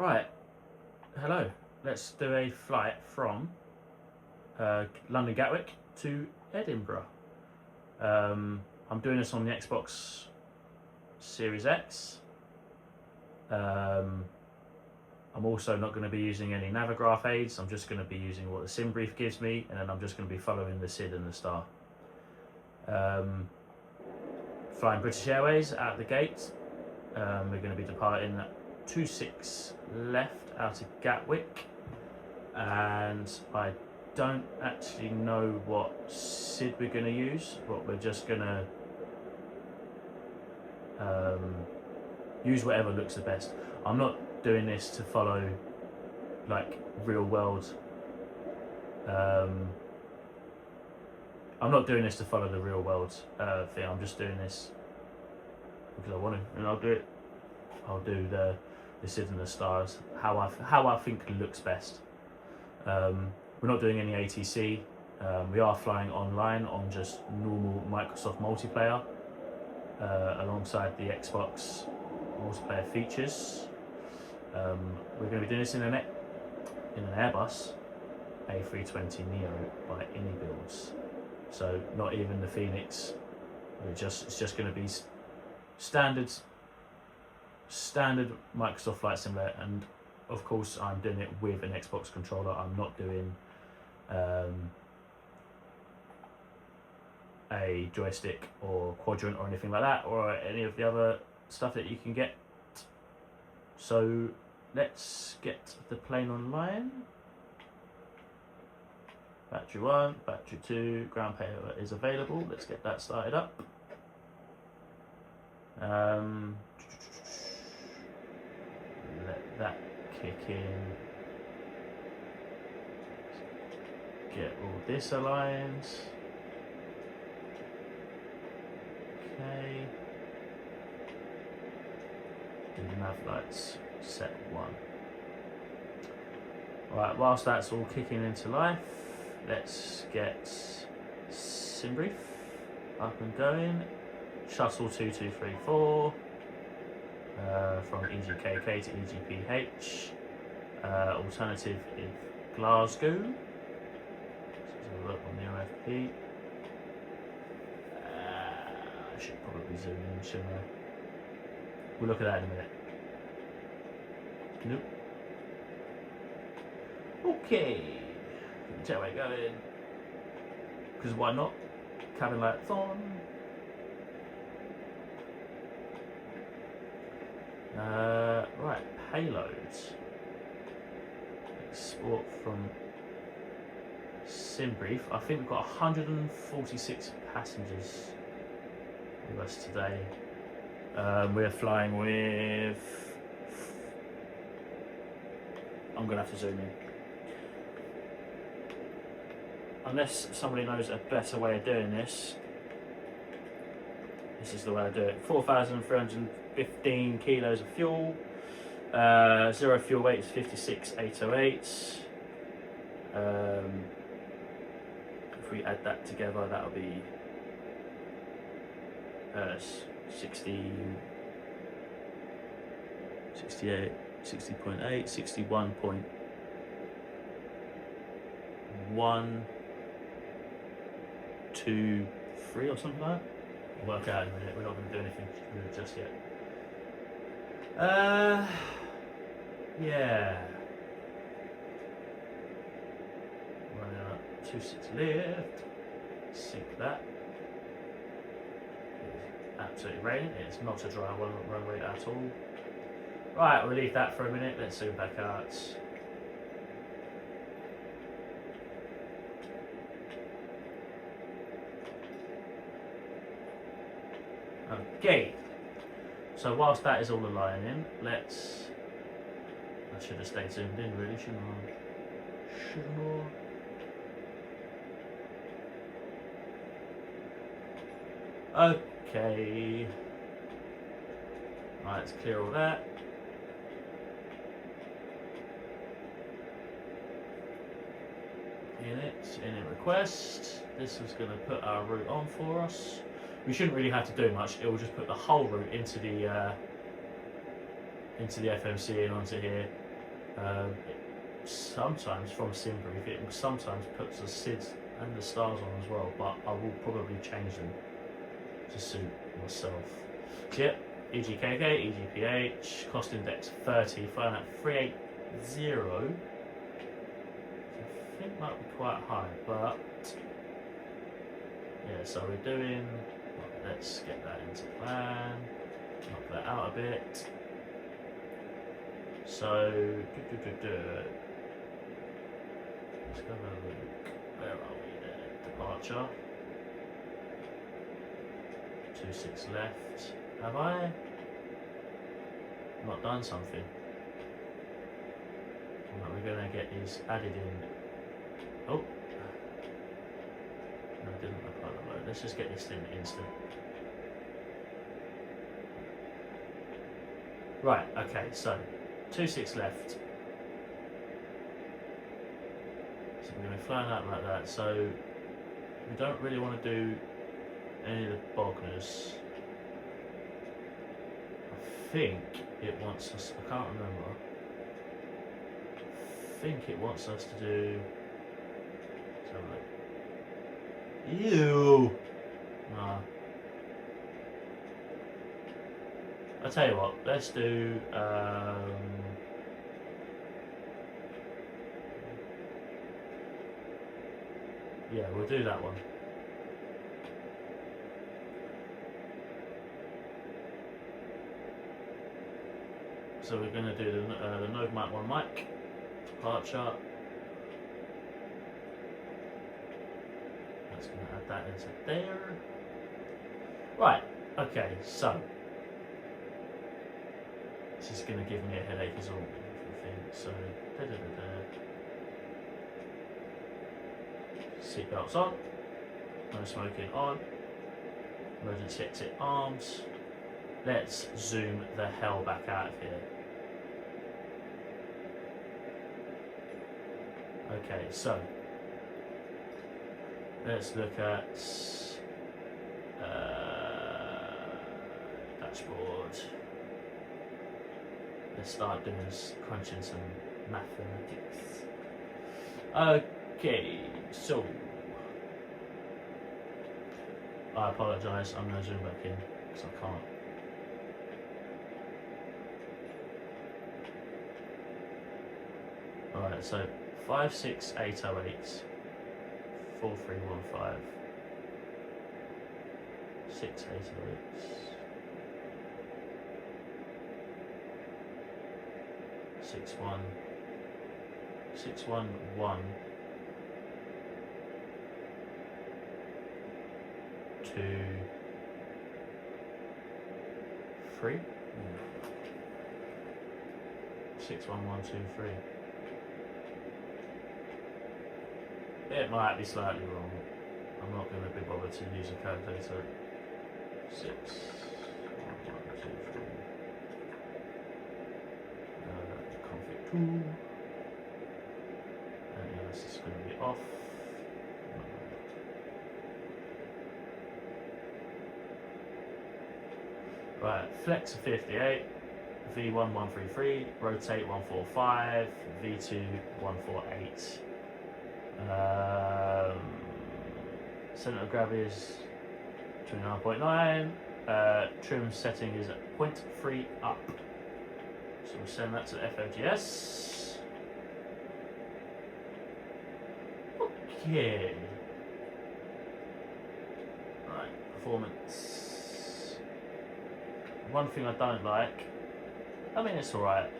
Right, hello. Let's do a flight from London Gatwick to Edinburgh. I'm doing this on the Xbox Series X. I'm also not going to be using any Navigraph aids. I'm just going to be using what the sim brief gives me, and then I'm just going to be following the SID and the star. Flying British Airways out the gate. We're going to be departing at 26 left out of Gatwick, and I don't actually know what SID we're going to use, but we're just going to use whatever looks the best. I'm not doing this to follow like real world. I'm not doing this to follow the real world thing. I'm just doing this because I want to, and I'll do it. I'll do the SID and the stars how I think looks best. We're not doing any ATC. We are flying online on just normal Microsoft multiplayer alongside the Xbox multiplayer features. We're going to be doing this in an Airbus A320neo by any builds. So not even the Phoenix. It's just going to be standard Microsoft Flight Simulator, and of course I'm doing it with an Xbox controller. I'm not doing a joystick or quadrant or anything like that, or any of the other stuff that you can get. So let's get the plane online. Battery 1, battery 2, ground payload is available. Let's get that started up. Let that kick in. Get all this aligned. Okay. Do nav lights set 1. Right, whilst that's all kicking into life, let's get sim brief up and going. Shuttle 2234 from EGKK to EGPH. Alternative is Glasgow. Let's have a look on the OFP. I should probably zoom in, shouldn't I? We'll look at that in a minute. Nope. Okay. Jetway going. Because why not? Cabin lights on. Right, payloads. Export from sim brief. I think we've got 146 passengers with us today. We're flying with. I'm gonna have to zoom in. Unless somebody knows a better way of doing this, this is the way I do it. 4,315 kilos of fuel. Zero fuel weight is 56,808. If we add that together, that'll be 60.8, 61.123 or something like that. We'll work out in a minute. We're not going to do anything just yet. Yeah. Running up 26 lift. Sink that. It's absolutely raining. It's not a dry runway at all. Right, we'll leave that for a minute. Let's zoom back out. Okay, so whilst that is all aligning, I should have stayed zoomed in really, shouldn't I? Okay, right, let's clear all that. Init request. This is going to put our route on for us. We shouldn't really have to do much. It will just put the whole route into the FMC and onto here. It sometimes from SimBrief, it sometimes puts the SIDs and the stars on as well, but I will probably change them to suit myself. So yeah, EGKK, EGPH, cost index 30, flying at 380. I think might be quite high, but yeah, so we're doing, let's get that into plan, knock that out a bit. So, let's go have a look. Where are we there? Departure. 26 left. Have I not done something? Right, we're going to get these added in. Oh! No, I didn't apply the load. Let's just get this in instant. Right, okay, so 26 left. So we're going to be flying out like that. So we don't really want to do any of the Bogners. I think it wants us, I can't remember. I think it wants us to do. Let's have a look. Ew! Nah. I'll tell you what, let's do yeah, we'll do that one. So we're going to do the Node Mic 1 mic, departure. That's going to add that into there. Right, okay, so this is going to give me a headache as well. So, seatbelts on, no smoking on, emergency exit arms. Let's zoom the hell back out of here. Okay, so let's look at dashboard. Let's start doing crunching some mathematics. Okay, so I apologise, I'm going to zoom back in because I can't. Alright, so 56808, 4315, 6808, 611, 2, 3, 61123. It might be slightly wrong. I'm not going to be bothered to use a calculator. 6, 1, 1, 2, 3. Config tool. Anything else is going to be off. Right, flex 58, V1133, rotate 145, V2 148. Center of gravity is 29.9. Trim setting is at 0.3 up. So we'll send that to the FMGS. Okay. Right, performance. One thing I don't like, I mean it's alright,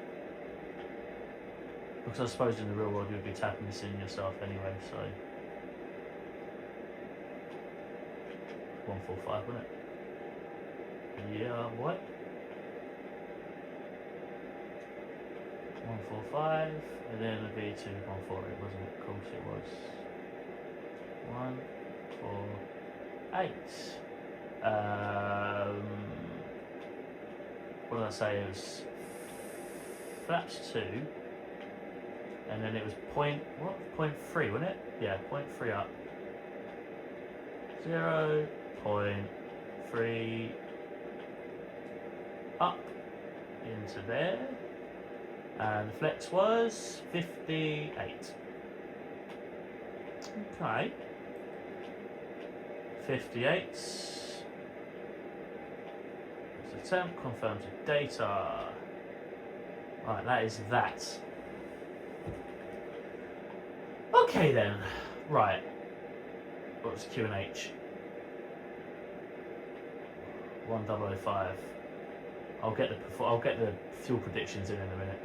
because I suppose in the real world you'd be tapping this in yourself anyway, so 145, wouldn't it? Yeah, what? 145, and then a V2 148, wasn't it? Of course it was. 148. What did I say? It was flaps 2, and then it was point 3, wasn't it? Yeah, 0.3 up. 0.3 up into there, And the flex was 58. Okay. 58. It's a temp, confirms the data. Right, that is that. Okay then. Right. What's QNH? 1005. I'll get the fuel predictions in a minute.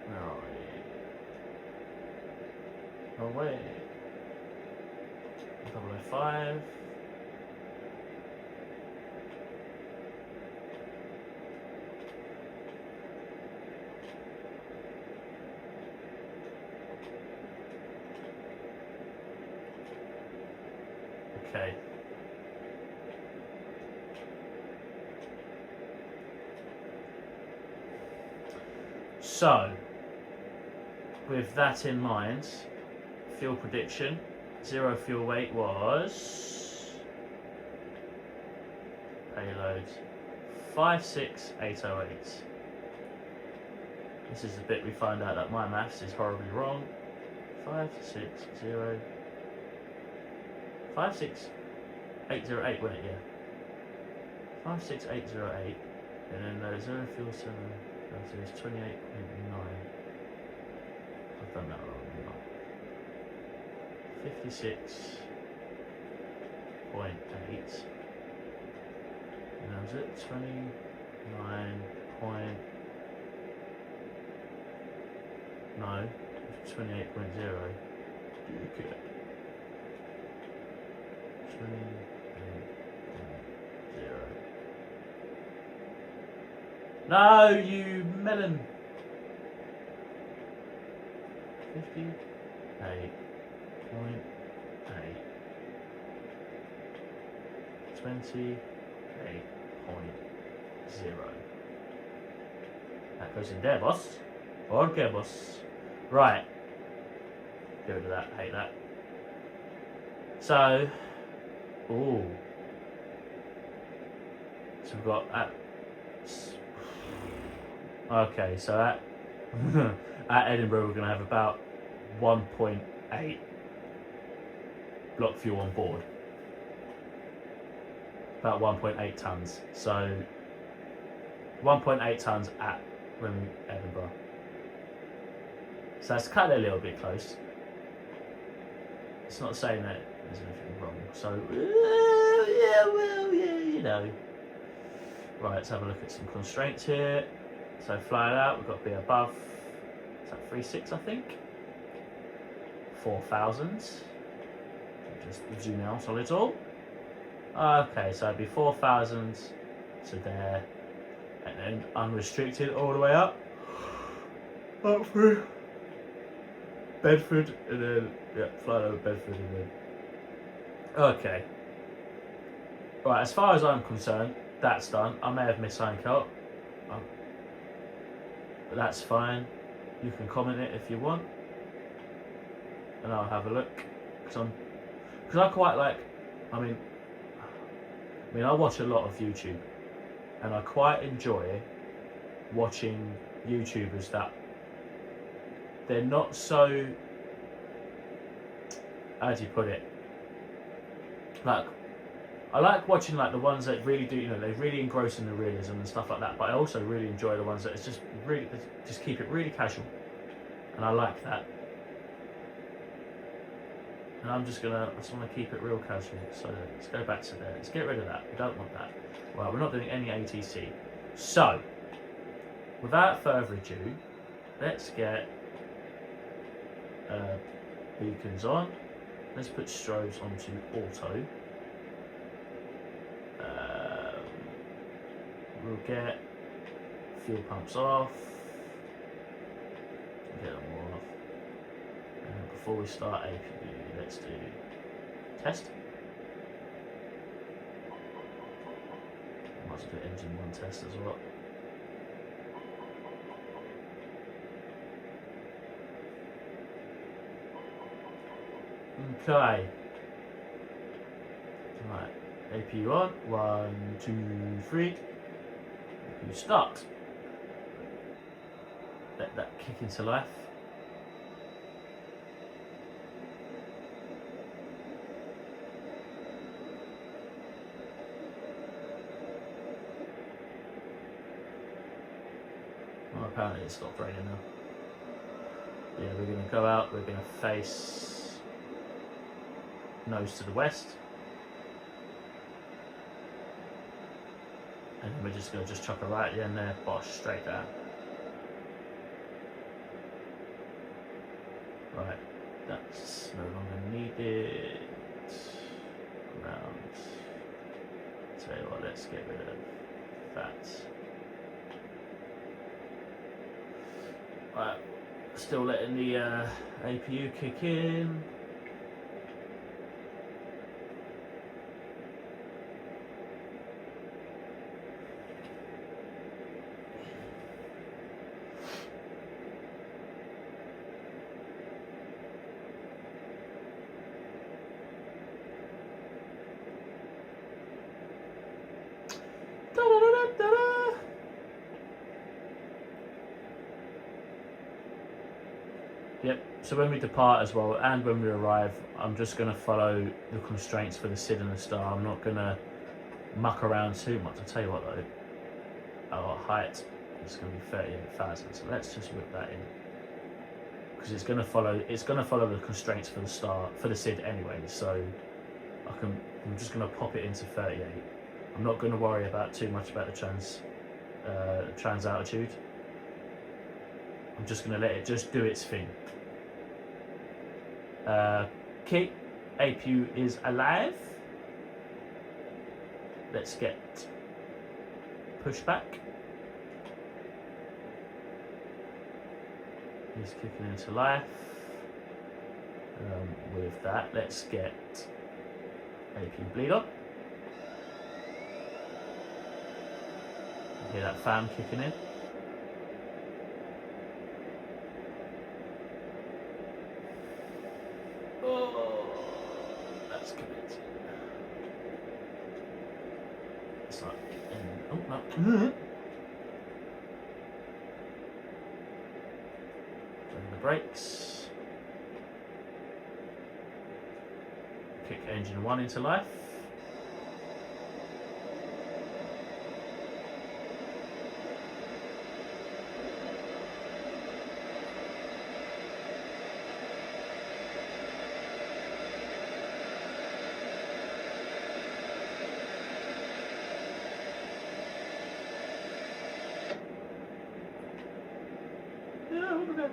Where are we? Oh wait. 1005. Okay. So, with that in mind, fuel prediction, zero fuel weight was payload 56808. This is the bit we find out that my maths is horribly wrong. 56808, wasn't it? Yeah. 56808, and then zero fuel 7. So it's 28.9. I've done that wrong. 56.8. And that was it. 29 point. No, 28.0. Okay. 28.0. No, you melon. 58.8. 28.0. That goes in there, boss. Okay, boss. Right. Get rid of that. Hate that. So, ooh. So we've got that. Okay, so at at Edinburgh we're going to have about 1.8 block fuel on board. About 1.8 tonnes. So 1.8 tonnes at Edinburgh. So that's kind of a little bit close. It's not saying that there's anything wrong. So yeah, well, yeah, you know. Right, let's have a look at some constraints here. So fly it out, we've got to be above, is that 3.6 I think? 4,000. Just zoom out a little. Okay, so it'd be 4,000 to there, and then unrestricted all the way up through Bedford, and then fly over Bedford, and then okay. Right, as far as I'm concerned, that's done. I may have missed something out, but that's fine. You can comment it if you want, and I'll have a look. Because I quite like. I mean, I watch a lot of YouTube, and I quite enjoy watching YouTubers that they're not so. How do you put it? Like, I like watching like the ones that really do, you know, they really engross in the realism and stuff like that. But I also really enjoy the ones that it's just really just keep it really casual, and I like that. And I just want to keep it real casual. So let's go back to there. Let's get rid of that. We don't want that. Well, we're not doing any ATC. So, without further ado, let's get beacons on. Let's put strobes onto auto. We'll get fuel pumps off. Get them all off. And before we start APU, let's do test. Might as well do engine 1 test as well. Okay. Right. APU on. 1, 2, 3. APU start. let that kick into life. Well, apparently it stopped raining now. Yeah, we're going to go out, we're going to face nose to the west. And then we're just going to chuck a right at the end there, bosh, straight down. Right, that's no longer needed. Ground. Tell you what, let's get rid of that. Right, still letting the APU kick in. Yep, so when we depart as well, and when we arrive, I'm just going to follow the constraints for the SID and the star. I'm not going to muck around too much. I'll tell you what though, our height is going to be 38,000, so let's just whip that in. Because it's going to follow the constraints for the star, for the SID anyway, so I'm just going to pop it into 38. I'm not going to worry about too much about the trans altitude. I'm just going to let it just do its thing. Okay, APU is alive. Let's get push back. He's kicking into life. With that, let's get APU bleed up. Hear that fan kicking in. Oh, that's committed. It's not in. Oh no. Turn the brakes. Kick engine 1 into life. Okay.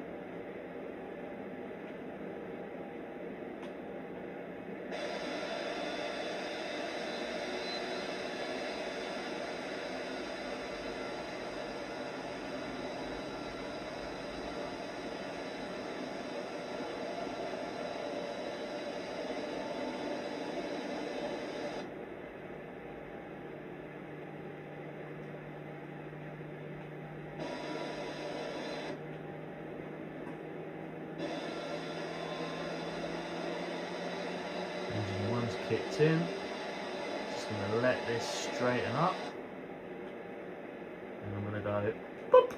Engine 1's kicked in. Just going to let this straighten up. And I'm going to go boop.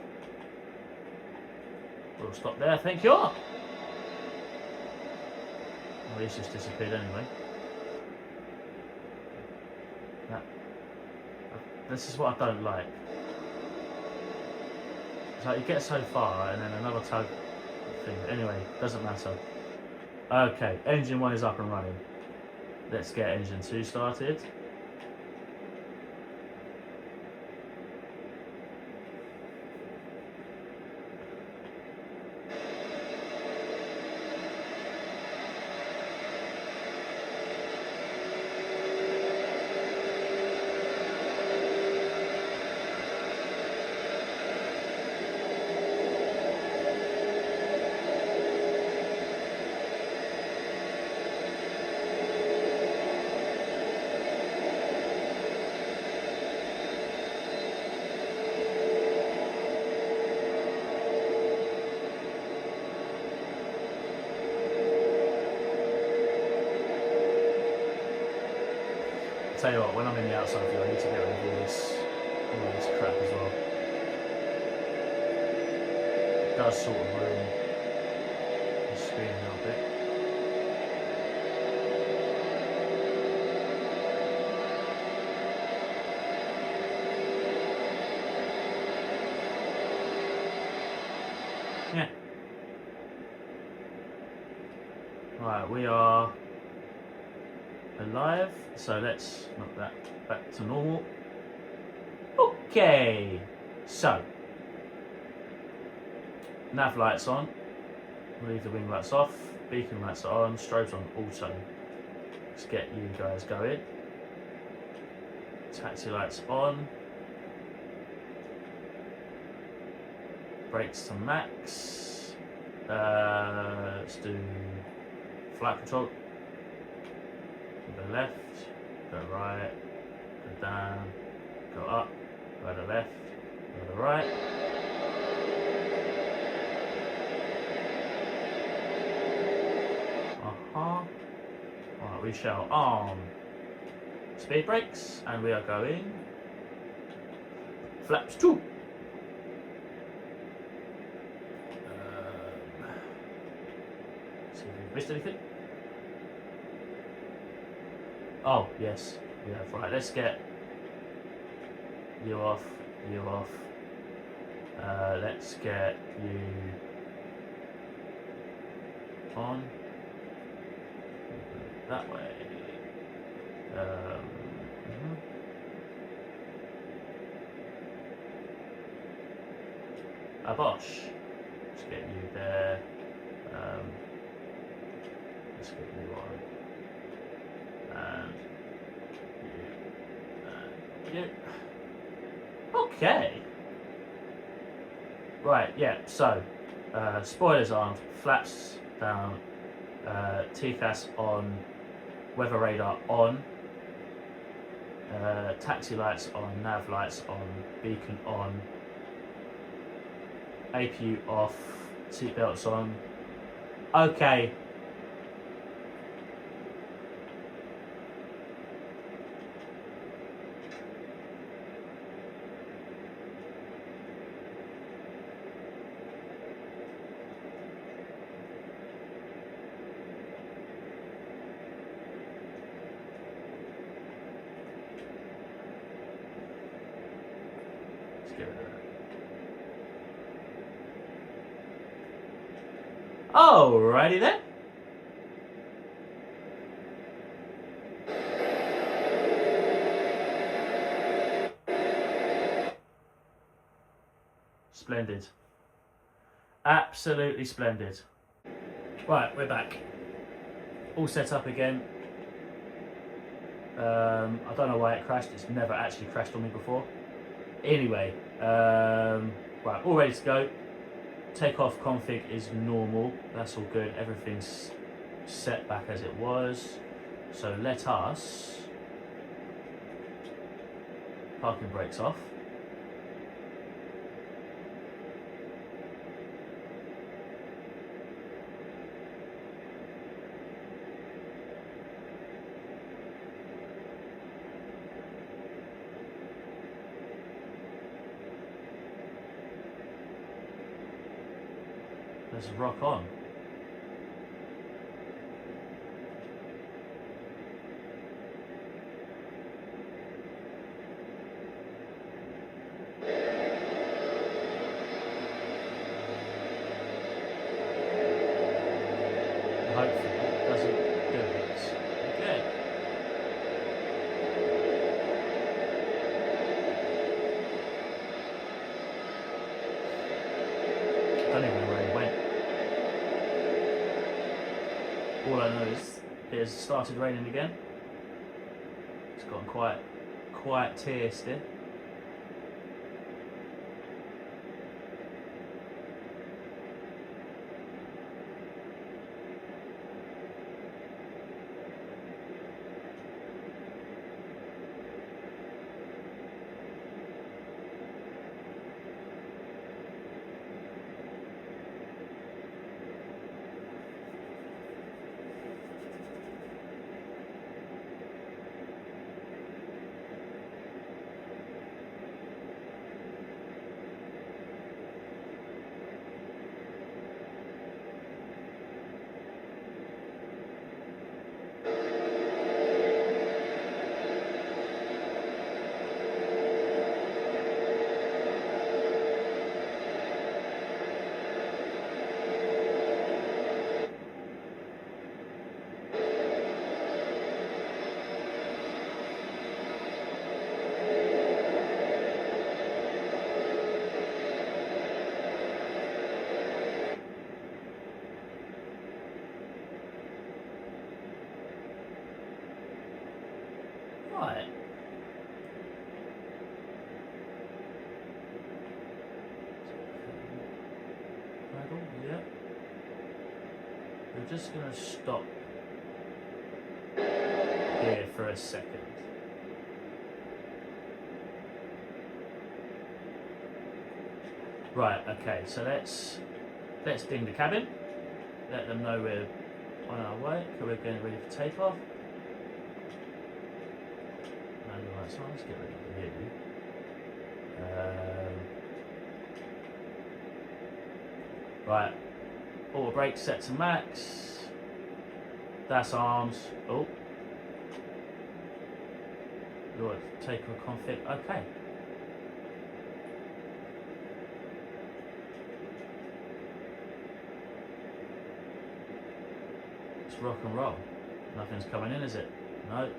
We'll stop there, thank you. Well, he's just disappeared anyway. This is what I don't like. It's like you get so far and then another tug thing. Anyway, doesn't matter. Okay, engine 1 is up and running. Let's get engine 2 started. Tell you what, when I'm in the outside view, I need to get rid of all this crap as well. does sort of ruin the screen a little bit. Yeah. Right, we are alive, so let's knock that back to normal. Okay, so nav lights on, leave the wing lights off, beacon lights are on, strobes on auto. Let's get you guys going. Taxi lights on, brakes to max. Let's do flight control. Go left, go right, go down, go up, go to the left, go to the right. Right, we shall arm speed brakes, and we are going flaps 2. See if we've missed anything. Oh, yes, we have. Right, let's get you off, you off. Let's get you on. That way. A Bosch. Let's get you there. Let's get you on. And you. Okay. Right, yeah, so spoilers on, flaps down, TCAS on, weather radar on, taxi lights on, nav lights on, beacon on, APU off, seatbelts on. Okay. Let's get rid of that. Alrighty then. Splendid. Absolutely splendid. Right, we're back. All set up again. I don't know why it crashed. It's never actually crashed on me before. Anyway, right, all ready to go. Takeoff config is normal. That's all good. Everything's set back as it was. So let us parking brakes off. Let's rock on. Hopefully it doesn't do it. Okay. I don't even know where he went. All I know is it has started raining again. It's gotten quite tasty. Right. Yeah. We're just going to stop here for a second. Right, okay, so let's ding the cabin, let them know we're on our way, we're getting ready for takeoff. Right, so let's get rid of you. Right, auto brake set to max. That's arms. Oh, Lord, takeoff config. Okay. It's rock and roll. Nothing's coming in, is it? No.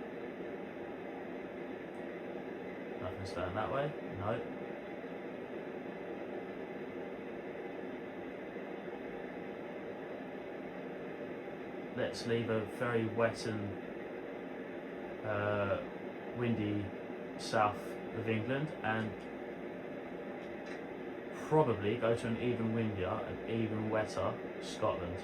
Nothing's going that way. No. Let's leave a very wet and windy south of England and probably go to an even windier and even wetter Scotland.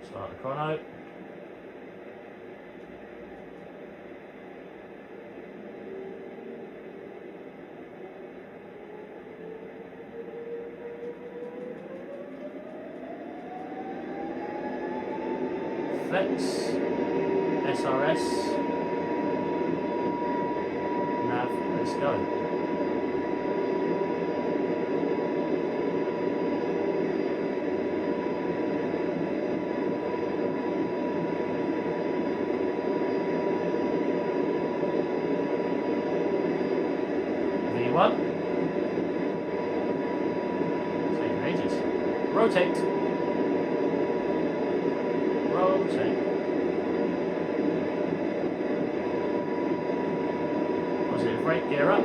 Start the chrono. Flex, SRS, nav, let's go. V1, taking ages. Rotate. Positive brake, gear up.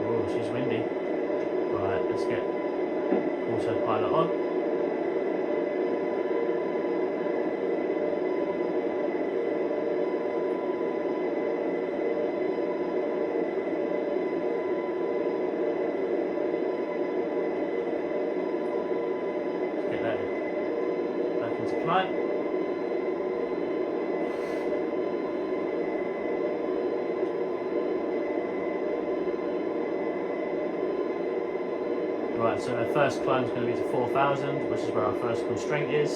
Oh, she's windy. Right, let's get autopilot on. Climb. Right, so the first climb is going to be to 4,000, which is where our first constraint is.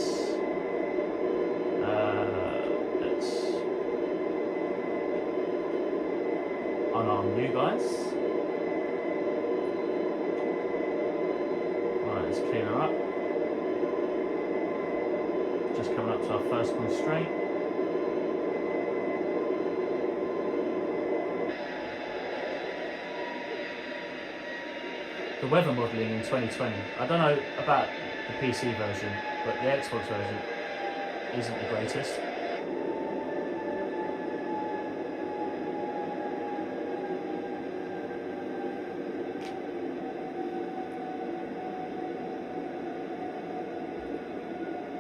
Let's unarm you guys. Right, let's clean her up. Just coming up to our first constraint. The weather modelling in 2020, I don't know about the PC version, but the Xbox version isn't the greatest.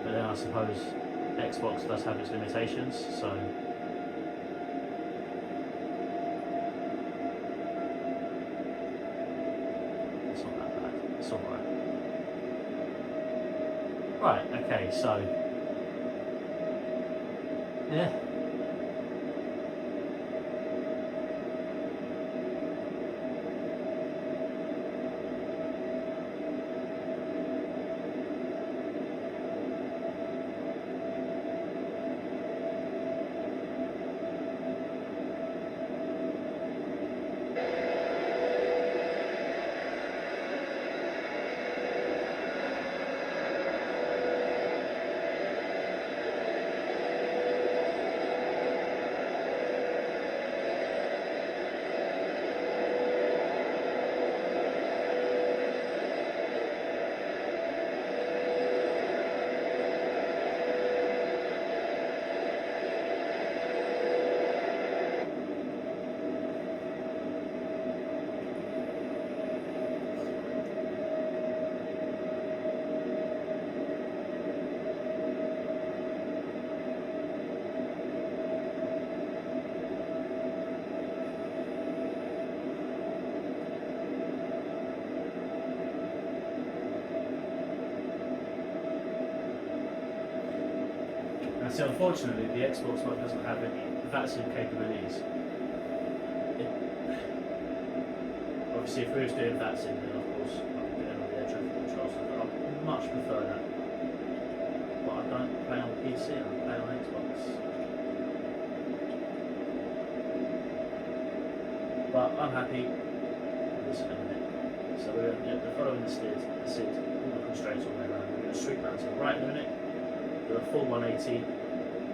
But then I suppose Xbox does have its limitations, so it's not that bad. It's alright. Right, okay, so yeah. So unfortunately, the Xbox One doesn't have any VATSIM capabilities. Obviously, if we were doing VATSIM, then of course I'd be doing all the air traffic control stuff. I much prefer that. But I don't play on PC, I play on Xbox. But I'm happy with this in a minute. So we're following the SID, all the constraints all the way around. We're going to sweep round to the right in a minute, do a full 180,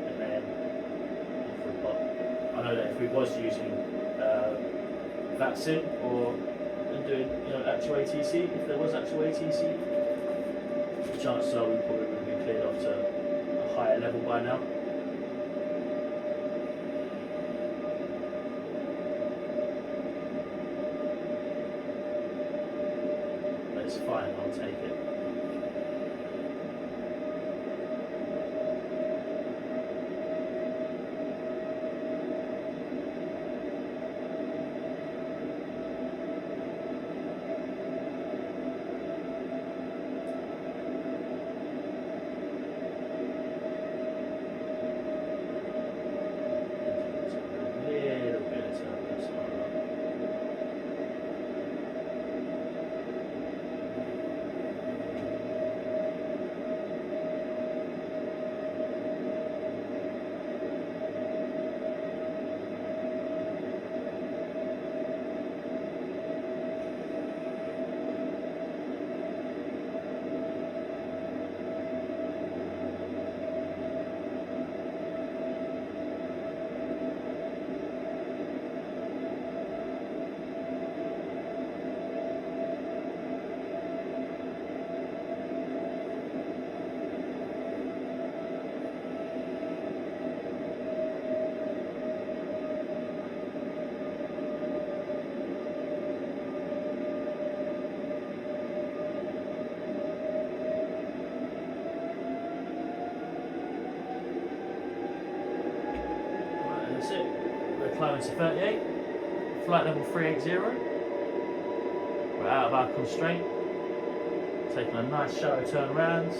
and then off we pop. I know that if we was using VATSIM or doing actual ATC, if there was actual ATC, the chances are we probably would have been cleared off to a higher level by now. But it's fine, I'll take it. That's it. We're climbing to 38, flight level 380. We're out of our constraint, taking a nice shallow turn around.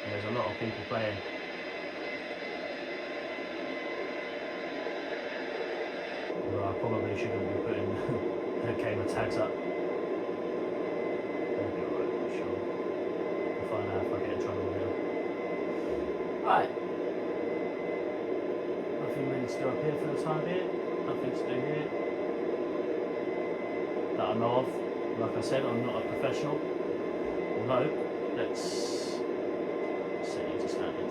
There's a lot of people playing. Well, I probably shouldn't be putting the gamer tags up. Right. Nothing really to do up here for the time being. Nothing to do here that I know of. Like I said, I'm not a professional. Although, let's set you to standard.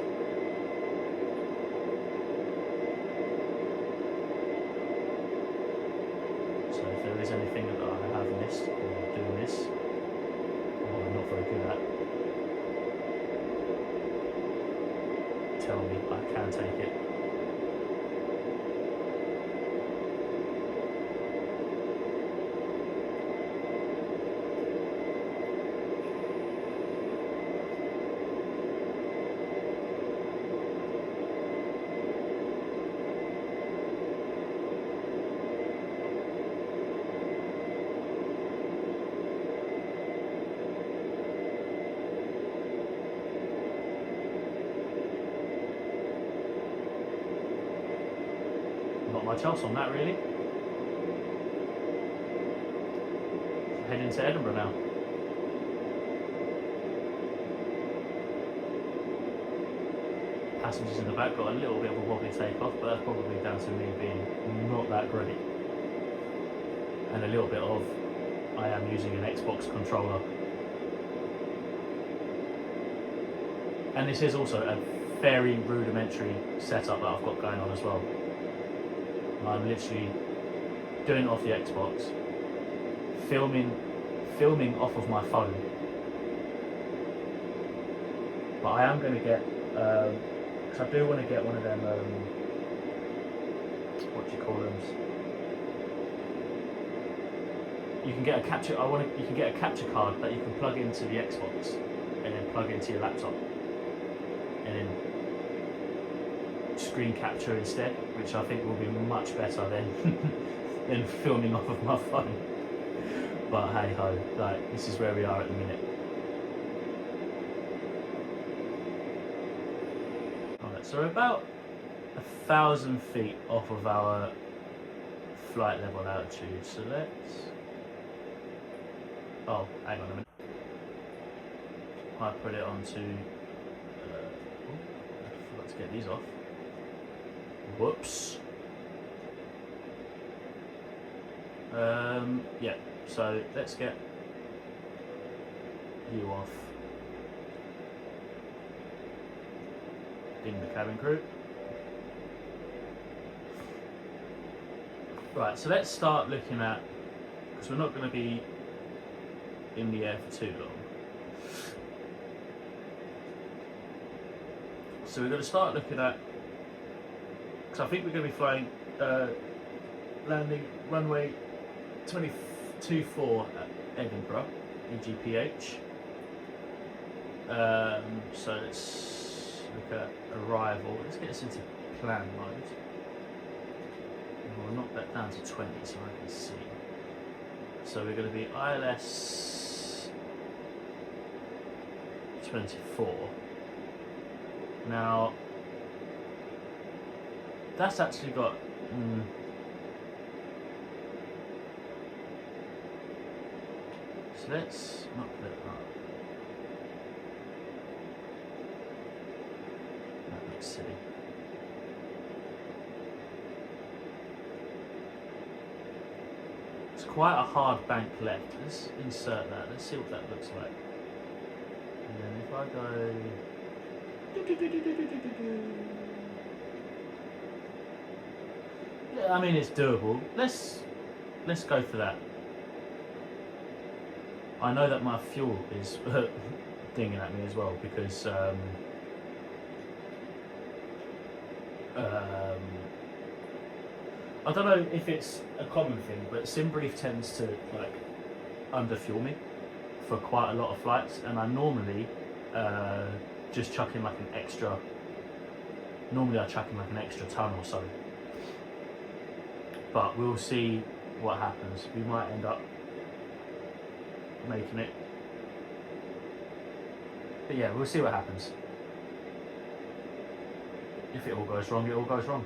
So if there is anything that I have missed or do miss, or I'm not very good at, tell me, I can take it. Not much else on that really. Heading to Edinburgh now. Passengers in the back got a little bit of a wobbly takeoff, but that's probably down to me being not that great. And a little bit of I am using an Xbox controller. And this is also a very rudimentary setup that I've got going on as well. I'm literally doing it off the Xbox, filming off of my phone. But I am going to get, because I do want to get one of them, what do you call them? You can get a capture. You can get a capture card that you can plug into the Xbox, and then plug into your laptop, and then screen capture instead, which I think will be much better than filming off of my phone. But hey ho, like, this is where we are at the minute. Alright, so we're about 1,000 feet off of our flight level altitude, so let's... Oh, hang on a minute. I put it onto... I forgot to get these off. Whoops. Yeah, so let's get you off. Ding the cabin crew. Right, so let's start looking at, because we're not going to be in the air for too long. So we're going to start looking at, because I think we're going to be flying, landing runway 22.4 at Edinburgh, EGPH. So let's look at arrival. Let's get us into plan mode. We'll knock that down to 20 so I can see. So we're going to be ILS 24. Now, that's actually got... So let's knock that up. That looks silly. It's quite a hard bank left. Let's insert that. Let's see what that looks like. And then if I go... Yeah, I mean, it's doable. Let's go for that. I know that my fuel is dinging at me as well because I don't know if it's a common thing, but SimBrief tends to like underfuel me for quite a lot of flights, and I normally just chuck in like an extra. Normally I chuck in like an extra ton or so, but we'll see what happens. We might end up making it, but yeah, we'll see what happens. If it all goes wrong, it all goes wrong.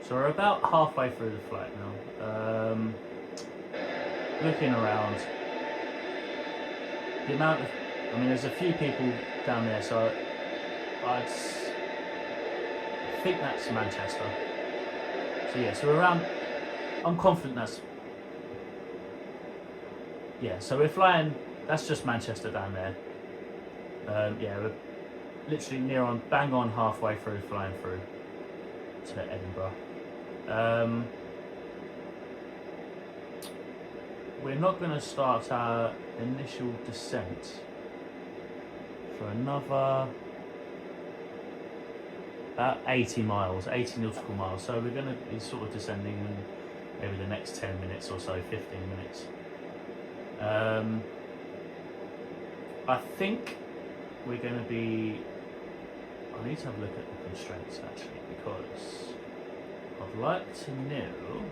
So we're about halfway through the flight now. Looking around, the amount of, I mean, there's a few people down there, so I think that's Manchester. So yeah, so we're around, I'm confident that's, yeah, so we're flying, that's just Manchester down there. Yeah, we're literally near on, bang on halfway through, flying through to Edinburgh. We're not going to start our initial descent for another about 80 miles, 80 nautical miles. So we're going to be sort of descending in maybe the next 10 minutes or so, 15 minutes. I think we're going to be, I need to have a look at the constraints actually, because I'd like to know.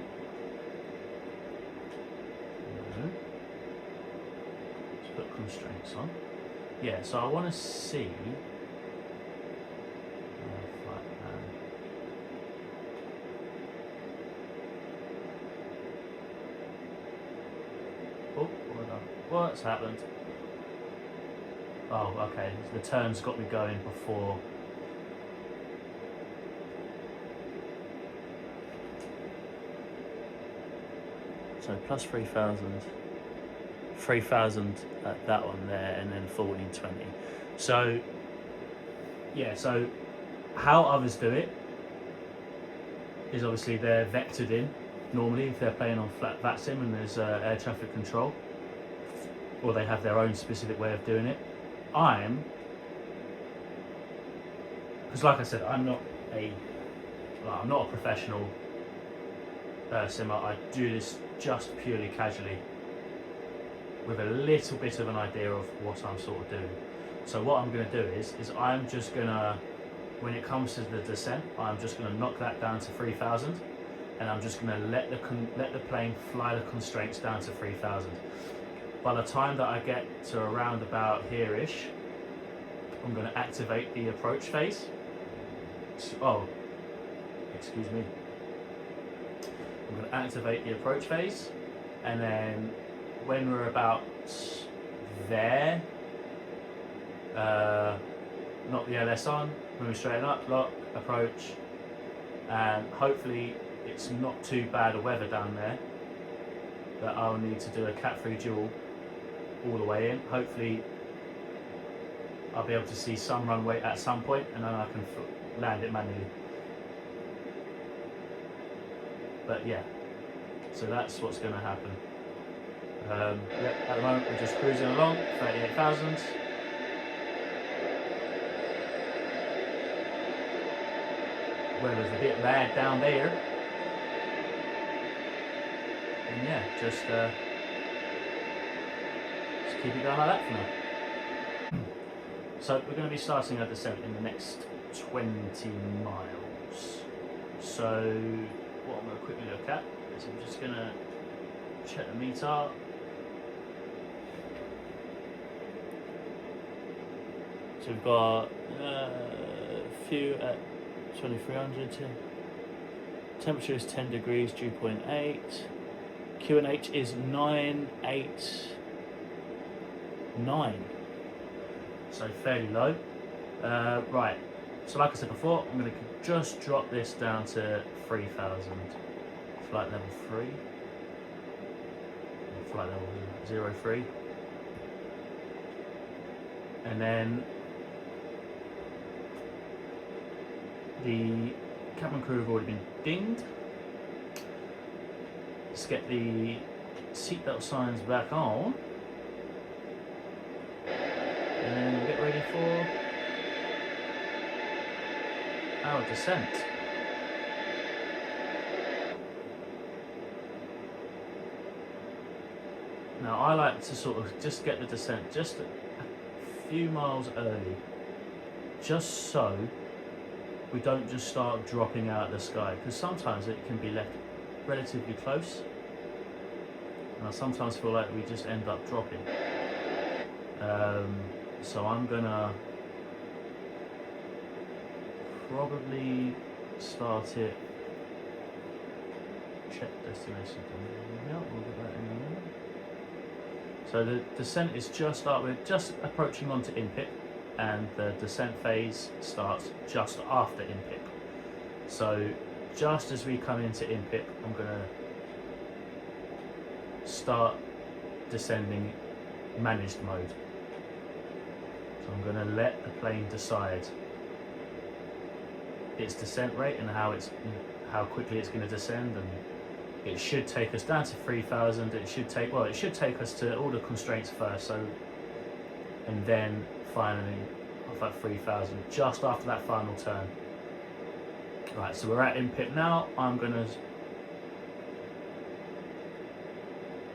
Let's put constraints on. Yeah, so I want to see. Flight plan. Oh, what's happened? Oh, okay. The turn's got me going before. So plus 3,000 at that one there, and then 1420. So yeah, so how others do it is obviously they're vectored in normally if they're playing on flat VATSIM and there's air traffic control, or they have their own specific way of doing it. Because like I said, I'm not a professional simmer. I do this just purely casually with a little bit of an idea of what I'm sort of doing. So what I'm going to do is I'm just going to, when it comes to the descent, I'm just going to knock that down to 3,000, and I'm just going to let the plane fly the constraints down to 3,000. By the time that I get to around about here-ish, I'm going to activate the approach phase. Oh, excuse me. I'm going to activate the approach phase, and then when we're about there, knock the LS on, move straight up, lock, approach, and hopefully it's not too bad a weather down there that I'll need to do a Cat 3 dual all the way in. Hopefully I'll be able to see some runway at some point, and then I can land it manually. But yeah, so that's what's going to happen. Yep, at the moment we're just cruising along, 38,000. Weather's a bit bad down there. And yeah, just keep it going like that for now. So we're going to be starting our descent in the next 20 miles. So what I'm going to quickly look at is I'm just going to check the meter. So we've got fuel at 2300. Temperature is 10 degrees, dew point 8. QNH is 989. So fairly low. Right. So like I said before, I'm going to just drop this down to 3,000. Flight level 3. Flight level 03. And then the cabin crew have already been dinged. Let's get the seatbelt signs back on. And then we'll get ready for our descent. Now I like to sort of just get the descent just a few miles early, just so we don't just start dropping out of the sky, because sometimes it can be left relatively close, and I sometimes feel like we just end up dropping. So I'm gonna probably start it. Check destination. Yeah, we'll get that in a minute. So the descent is we're just approaching onto INPIP, and the descent phase starts just after INPIP. So just as we come into INPIP, I'm going to start descending managed mode. So I'm going to let the plane decide its descent rate and how quickly it's going to descend, and it should take us down to 3,000. It should take us to all the constraints first, and then finally off at 3,000 just after that final turn. Right, so we're at INPIP now. I'm gonna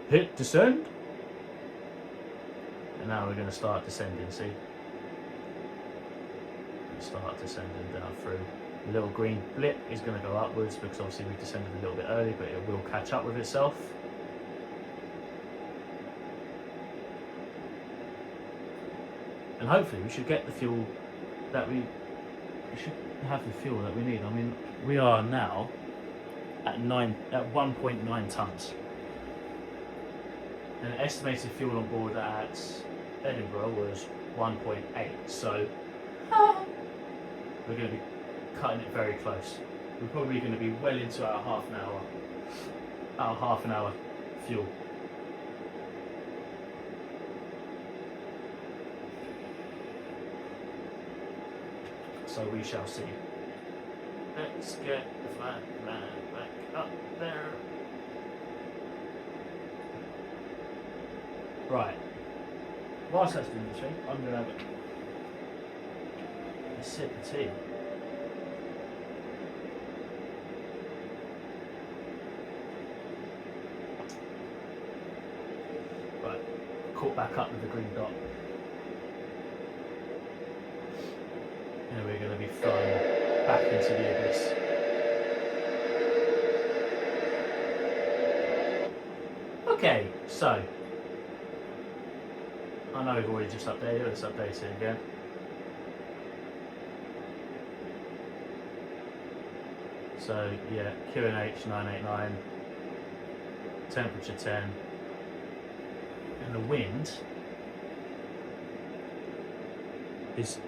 hit descend, and now we're gonna start descending. See, start descending down through. The little green blip is going to go upwards because obviously we descended a little bit early, but it will catch up with itself. And hopefully we should get the fuel that we should have the fuel that we need. I mean, we are now at 1.9 tons. And the estimated fuel on board at Edinburgh was 1.8. So we're going to be cutting it very close. We're probably going to be well into our half an hour fuel. So we shall see. let's get the flag back up there. Right. Whilst that's doing this thing, I'm going to have a sip of tea. Right. Caught back up with the green dot. And we're going to be flying back into the abyss. Okay, so I know we've already just updated it, let's update it again. So yeah, QNH 989, temperature 10, and the wind is,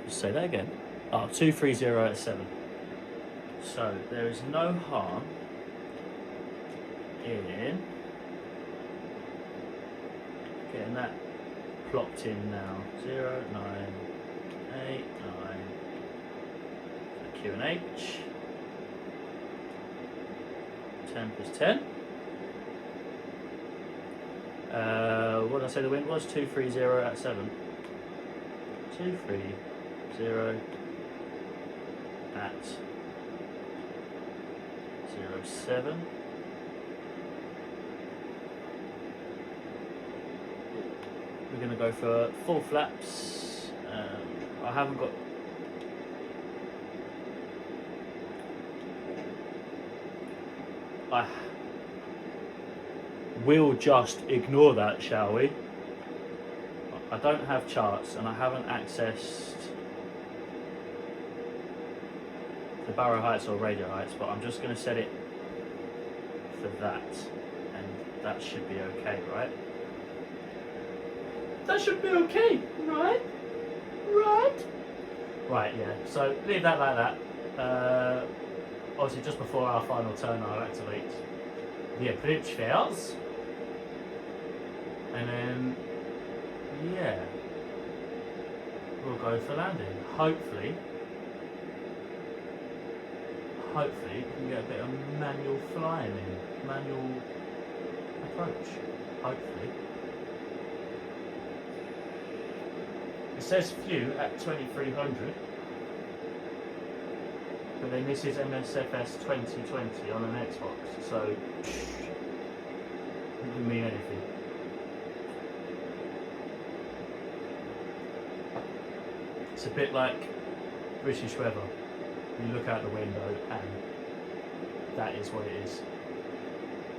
say that again, 230 at 7. So there is no harm in getting that plopped in now. 0, 9, 8, 9. QNH. 10 plus 10. What did I say the wind was? 230 at 7. 230 at 07. We're going to go for full flaps. I haven't got. We'll just ignore that, shall we? I don't have charts and I haven't accessed the barrow heights or radio heights, but I'm just going to set it for that, and that should be okay, right? That should be okay, right? Right? Right, yeah. So leave that like that. Obviously, just before our final turn, I'll activate the approach fails. And then, yeah, we'll go for landing. Hopefully, we can get a bit of manual flying in, manual approach, hopefully. It says few at 2300, but then this is MSFS 2020 on an Xbox, so it doesn't mean anything. It's a bit like British weather. You look out the window and that is what it is,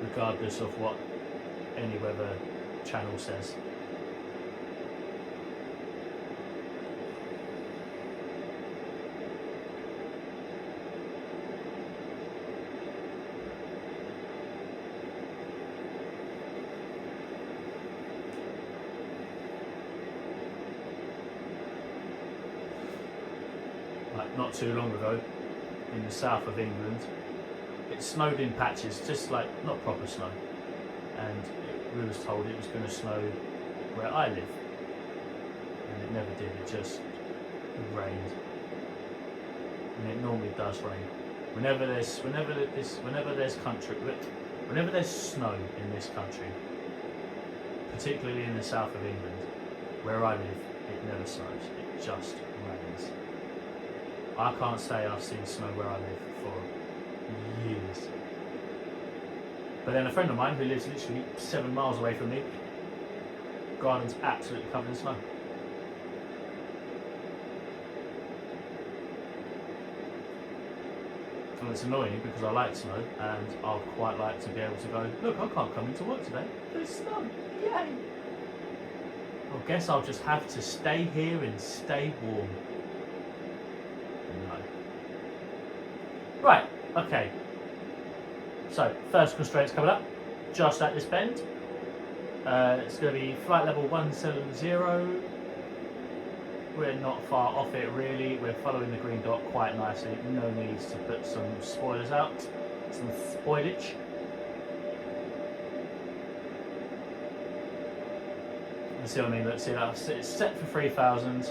regardless of what any weather channel says. Not too long ago, in the south of England, it snowed in patches, just like not proper snow, and we was told it was going to snow where I live, and it never did. It just rained, and it normally does rain. Whenever there's snow in this country, particularly in the south of England, where I live, it never snows. It just rains. I can't say I've seen snow where I live for years. But then a friend of mine who lives literally 7 miles away from me, garden's absolutely covered in snow. And it's annoying because I like snow and I'd quite like to be able to go, look, I can't come into work today, there's snow, yay! I guess I'll just have to stay here and stay warm. Right, okay. So, first constraint's coming up, just at this bend. It's going to be flight level 170. We're not far off it really. We're following the green dot quite nicely. No need to put some spoilers out, some spoilage. You see what I mean? Let's see that. It's set for 3,000.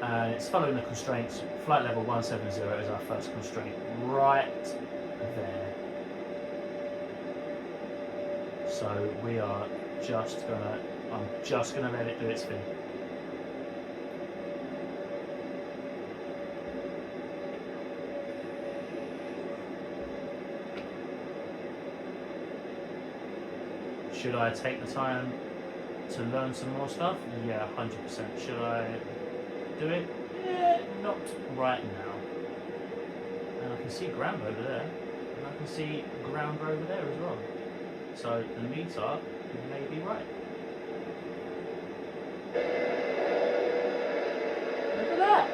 and it's following the constraints. Flight level 170 is our first constraint, right there. So we are just gonna, I'm just gonna let it do its thing. Should I take the time to learn some more stuff? Yeah, 100%. Should I do it? Yeah, not right now. And I can see ground over there, and I can see ground over there as well. So the meter may be right. Look at that!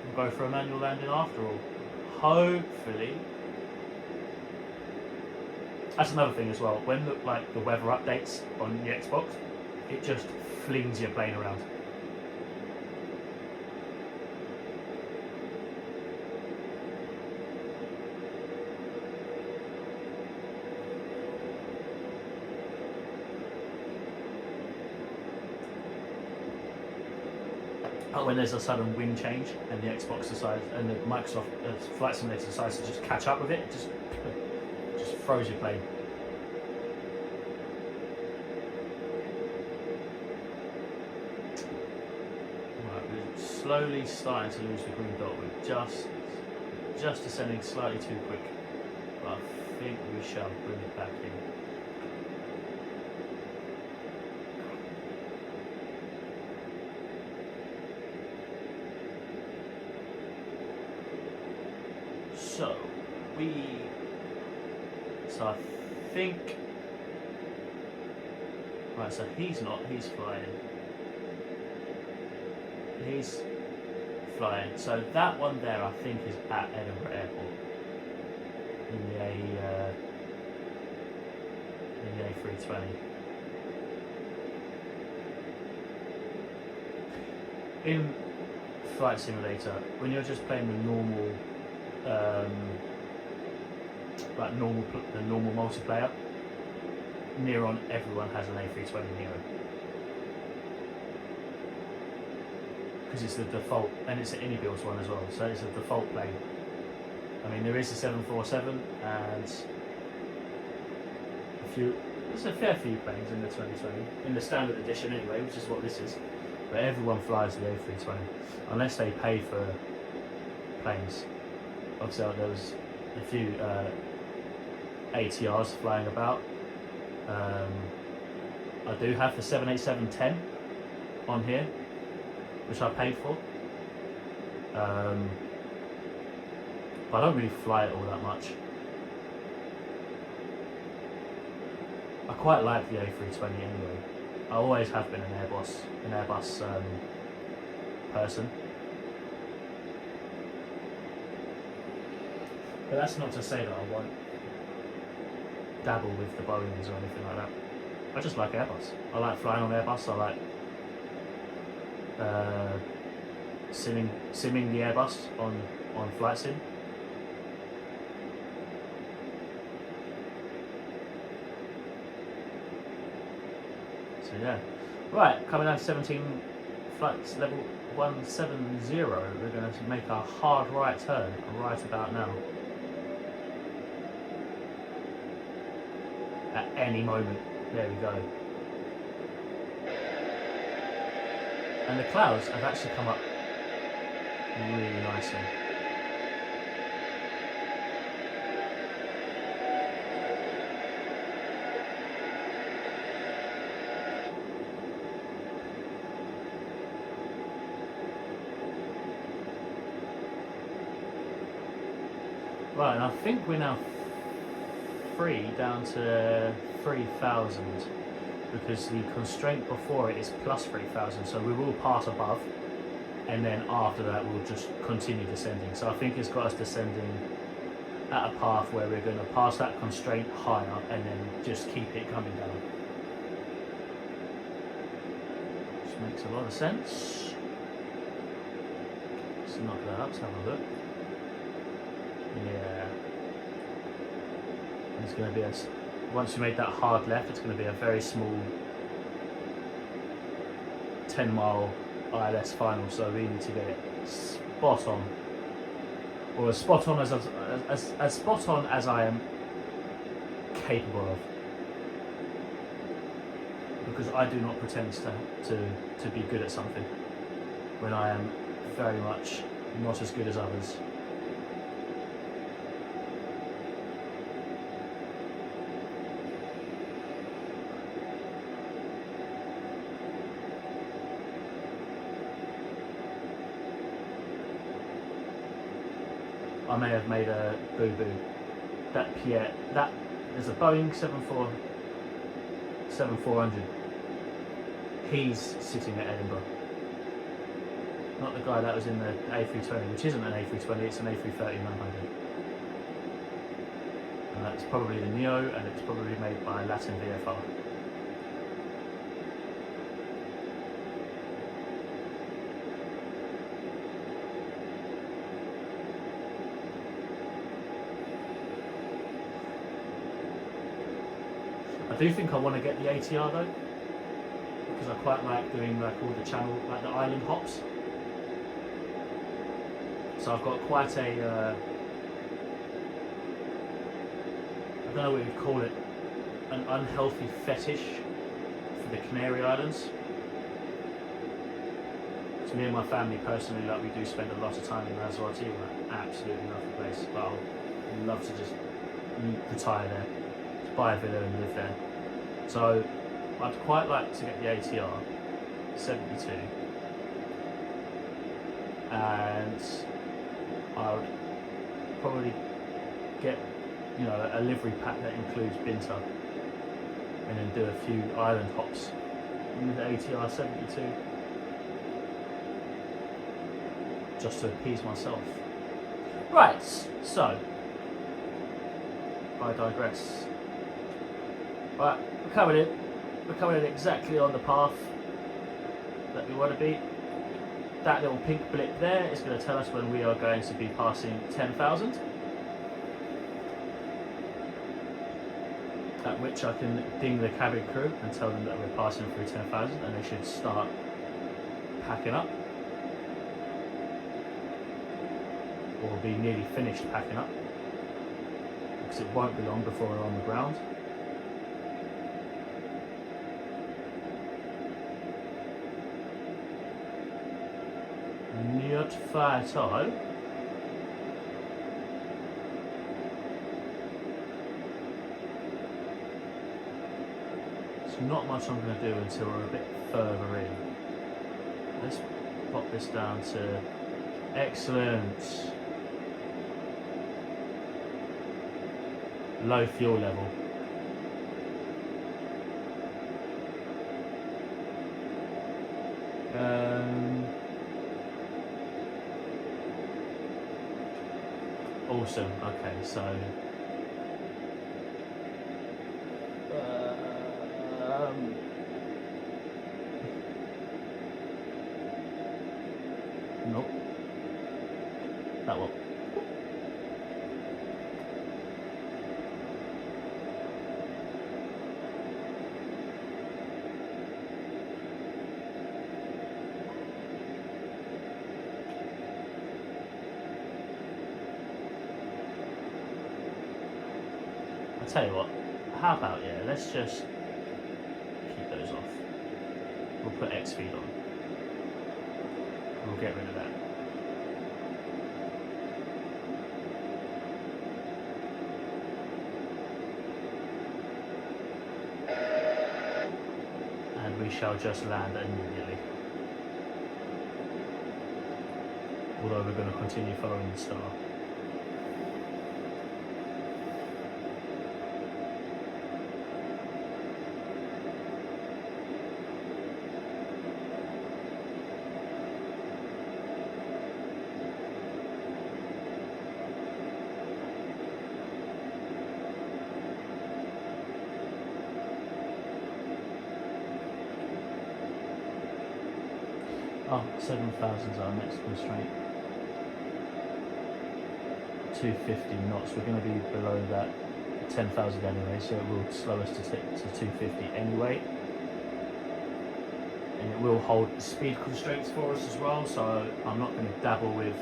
We'll go for a manual landing after all. Hopefully. That's another thing as well. When the weather updates on the Xbox, it just flings your plane around. When there's a sudden wind change and the Xbox decides, and the Microsoft Flight Simulator decides to just catch up with it, it just throws your plane. Right, we're slowly starting to lose the green dot. We're just descending slightly too quick, but I think we shall bring it back in. So I think, right, so he's flying. He's flying. So that one there, I think, is at Edinburgh Airport in the A320. In Flight Simulator, when you're just playing the normal the normal multiplayer, near on everyone has an A320neo because it's the default, and it's an Innie-built one as well, so it's a default plane. I mean, there is a 747 and there's a fair few planes in the 2020, in the standard edition anyway, which is what this is, but everyone flies the A320 unless they pay for planes. Obviously there was a few ATRs flying about. I do have the 787-10 on here, which I paid for, but I don't really fly it all that much. I quite like the A320 anyway. I always have been an Airbus person. But that's not to say that I won't dabble with the Boeings or anything like that. I just like Airbus. I like flying on Airbus. I like simming the Airbus on Flight Sim. So yeah. Right, coming down to 17 flights level 170, we're going to make a hard right turn right about now. At any moment. There we go. And the clouds have actually come up really nicely. Right, and I think we're now free down to 3,000 because the constraint before it is plus 3,000, so we will pass above, and then after that we'll just continue descending. So I think it's got us descending at a path where we're going to pass that constraint higher and then just keep it coming down. Which makes a lot of sense. Let's knock that up, let's have a look. Yeah. And it's going to be once you make that hard left, it's going to be a very small 10-mile ILS final, so we need to get it spot on, or as spot on as spot on as I am capable of, because I do not pretend to be good at something when I am very much not as good as others. I may have made a boo-boo. There's a Boeing 747-400. He's sitting at Edinburgh. Not the guy that was in the A320, which isn't an A320, it's an A330-900. And that's probably the Neo, and it's probably made by Latin VFR. I do think I want to get the ATR though, because I quite like doing like all the channel, like the island hops. So I've got quite a, I don't know what you'd call it, an unhealthy fetish for the Canary Islands. So me and my family personally, like we do spend a lot of time in Lanzarote, and I absolutely love the place, but I'd love to just retire there. Buy a villa and live there. So I'd quite like to get the ATR 72, and I would probably get, you know, a livery pack that includes Binter, and then do a few island hops with the ATR 72 just to appease myself. Right, so I digress. Right, we're coming in exactly on the path that we want to be. That little pink blip there is going to tell us when we are going to be passing 10,000. At which I can ding the cabin crew and tell them that we're passing through 10,000, and they should start packing up. Or be nearly finished packing up, because it won't be long before we're on the ground. Not far at all. There's not much I'm going to do until we're a bit further in. Let's pop this down to excellent. Low fuel level. Awesome. Okay, so nope. That one. I'll tell you what, how about, yeah, let's just keep those off. We'll put X feed on. We'll get rid of that. And we shall just land immediately. Although we're going to continue following the star. Oh, 7,000 is our next constraint. 250 knots. We're going to be below that 10,000 anyway, so it will slow us to 250 anyway. And it will hold speed constraints for us as well, so I'm not going to dabble with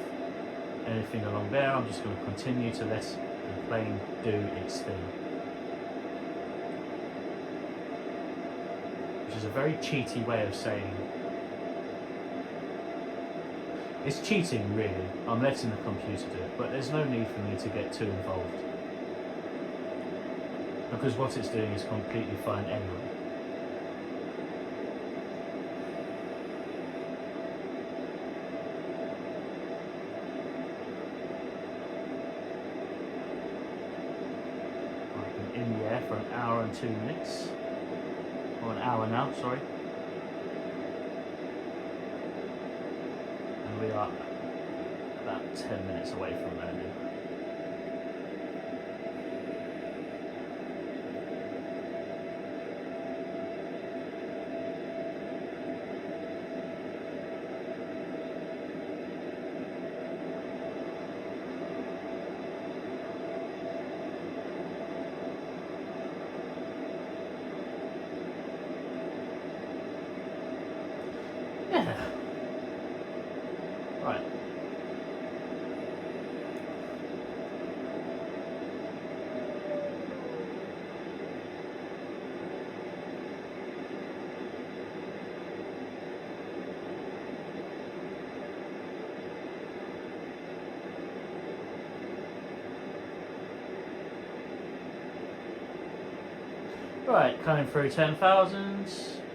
anything along there. I'm just going to continue to let the plane do its thing. Which is a very cheaty way of saying, it's cheating really. I'm letting the computer do it, but there's no need for me to get too involved, because what it's doing is completely fine anyway. I've been in the air for an hour and 2 minutes, or an hour now, sorry. And we are about 10 minutes away from landing. Yeah. Right. Right, coming through 10,000.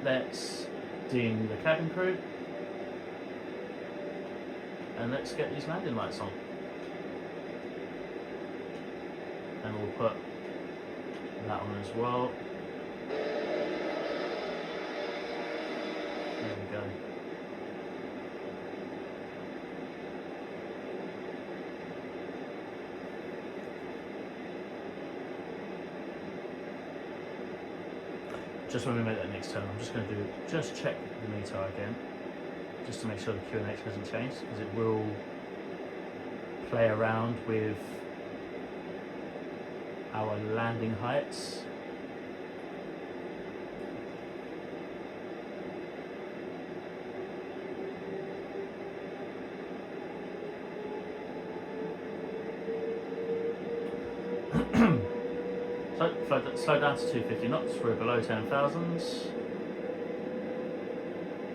Let's ding the cabin crew. And let's get these landing lights on. And we'll put that on as well. There we go. Just when we make that next turn, I'm just going to just check the meter again, just to make sure the QNH hasn't changed, because it will play around with our landing heights. So slow down to 250 knots, we're below 10,000.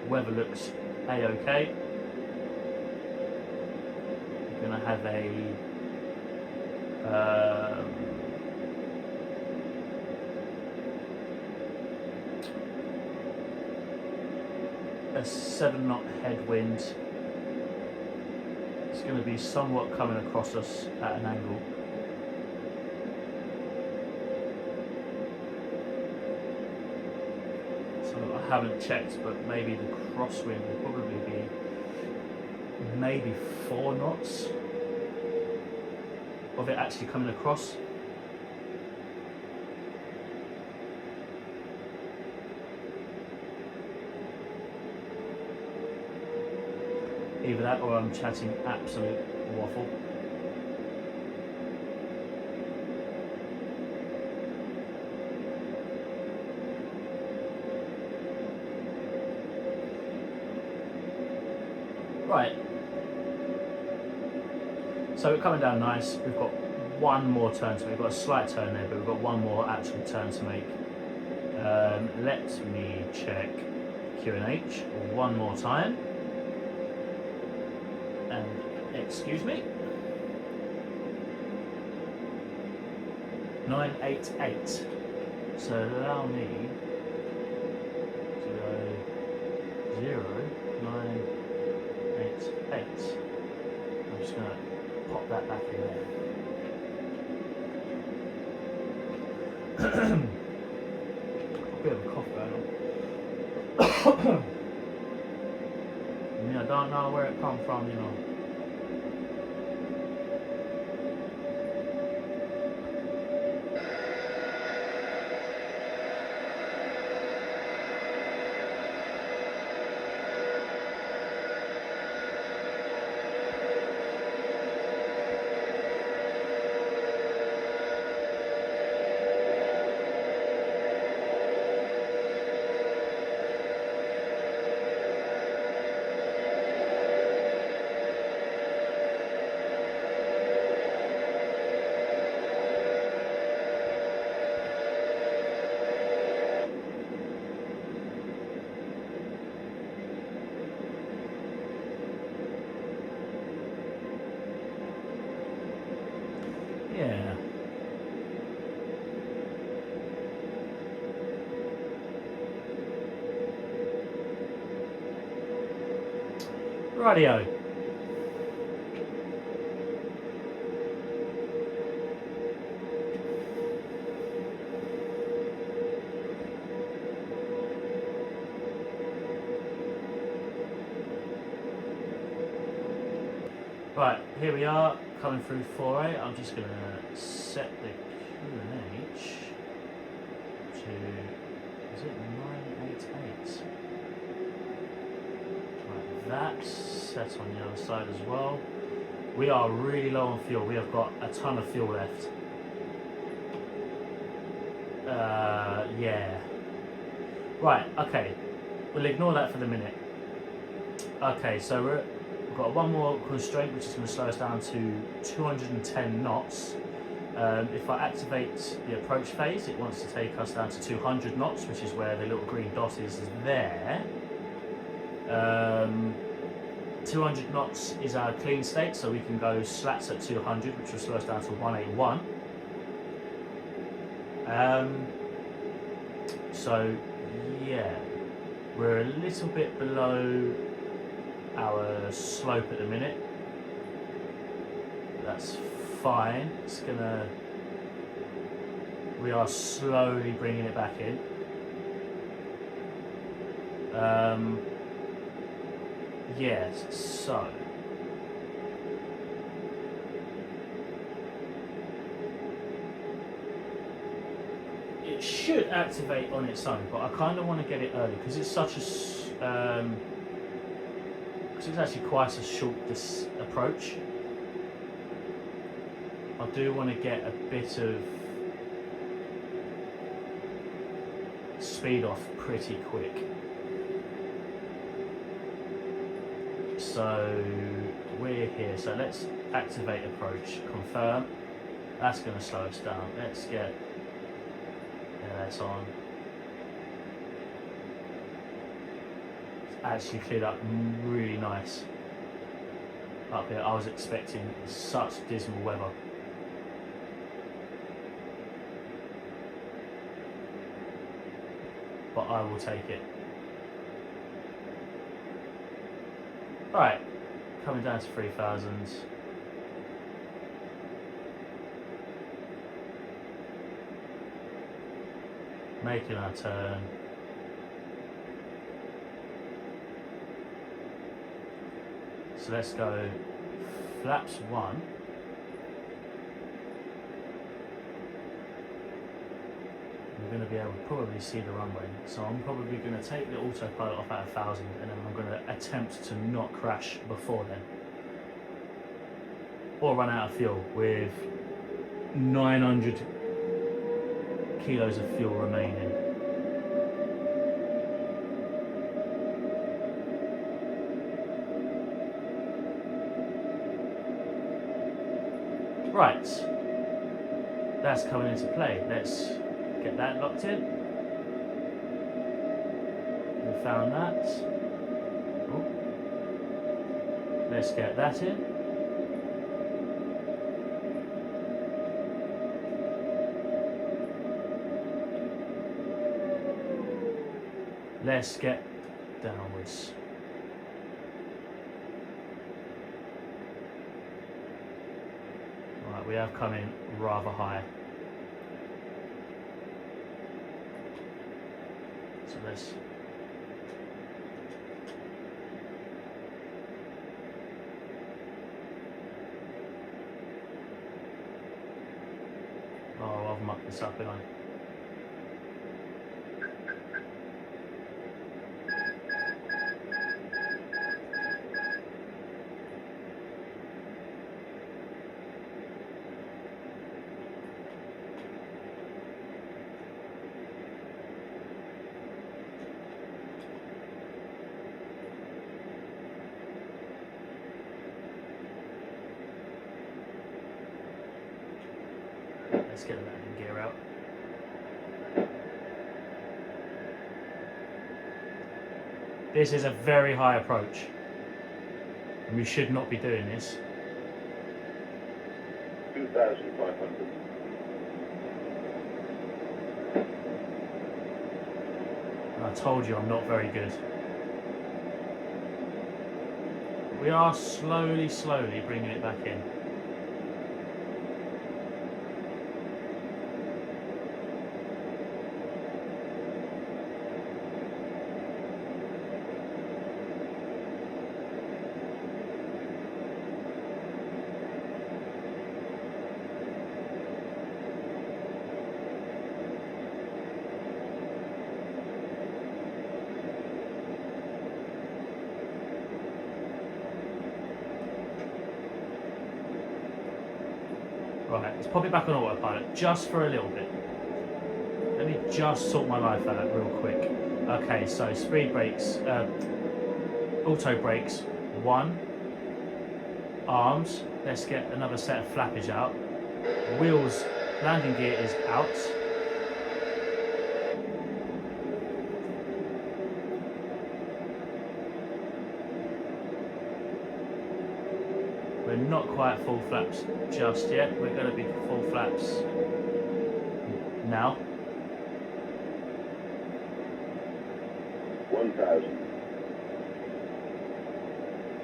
Weather looks A-OK. We're going to have a 7-knot headwind. It's going to be somewhat coming across us at an angle. I haven't checked, but maybe the crosswind will probably be maybe 4 knots of it actually coming across. Either that or I'm chatting absolute waffle. Right, so we're coming down nice. We've got one more turn to make. We've got a slight turn there, but we've got one more actual turn to make. Let me check QNH one more time. And excuse me. 988. So allow me to go 0, 9, 8. I'm just going to pop that back in there. A bit of a cough going on. I don't know where it come from, you know. Radio. Right, here we are, coming through 4A. I'm just going to set the QNH to, is it 988? Like that, set on the other side as well. We are really low on fuel. We have got a ton of fuel left. Yeah. Right, okay. We'll ignore that for the minute. Okay, so we've got one more constraint, which is going to slow us down to 210 knots. If I activate the approach phase, it wants to take us down to 200 knots, which is where the little green dot is there. 200 knots is our clean state, so we can go slats at 200, which will slow us down to 181. So, yeah, we're a little bit below our slope at the minute. That's fine. It's gonna. We are slowly bringing it back in. Yes. So. It should activate on its own, but I kind of want to get it early because it's such a. Because it's actually quite a short approach. I do want to get a bit of speed off pretty quick. So we're here. So let's activate approach, confirm. That's going to slow us down. Let's get that's on. It's actually cleared up really nice up here. I was expecting such dismal weather. But I will take it. Right, coming down to 3,000. Making our turn. So let's go flaps 1. We're going to be able to probably see the runway. So I'm probably going to take the autopilot off at 1,000 and then I'm going to attempt to not crash before then. Or run out of fuel with 900 kilos of fuel remaining. Right, that's coming into play. Let's get that locked in. We found that. Ooh. Let's get that in. Let's get downwards. Right, we have come in rather high. So let's I've mucked this up, haven't I? Let's get the landing gear out. This is a very high approach, and we should not be doing this. 2,500. And I told you I'm not very good. We are slowly bringing it back in. Right, let's pop it back on autopilot just for a little bit. Let me just sort my life out real quick. Okay, so speed brakes, auto brakes, 1. Arms, let's get another set of flappage out. Wheels, landing gear is out. We're not quite full flaps just yet. We're going to be full flaps now. 1,000.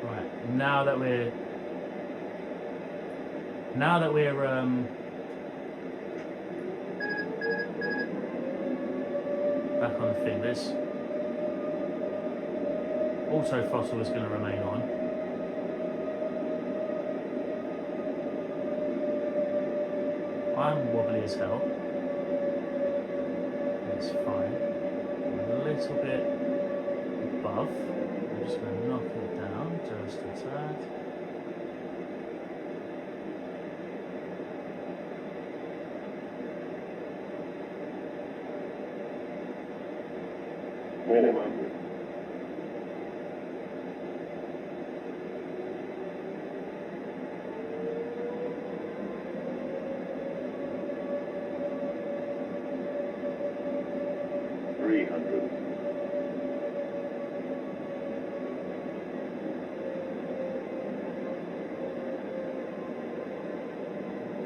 Right, now that we're back on the thing, this auto throttle is going to remain on. I'm wobbly as hell. It's fine. A little bit above. I'm just going to knock it down just a tad. Minimum.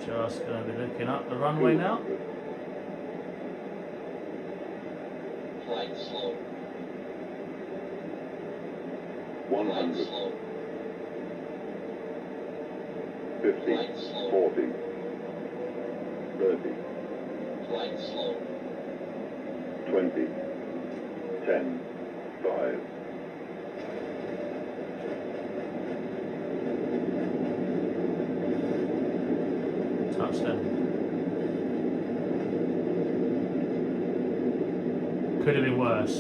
Just going to be looking up the runway now. Flight slow. 100. Slow. 50. Flight slow. 40. 30. Flight slow. 20. 10. 5. Touchdown. Could have been worse.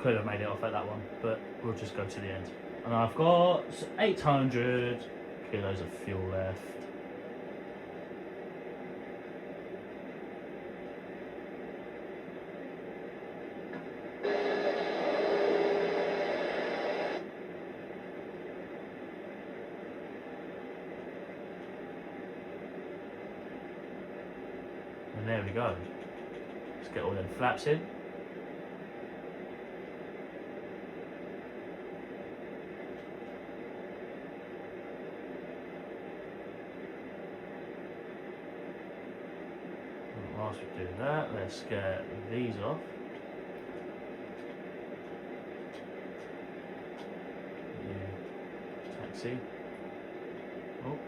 Could have made it off at that one, but we'll just go to the end. And I've got 800 kilos of fuel left. And there we go. Let's get all them flaps in. Whilst we do that, let's get these off. Taxi. Oh,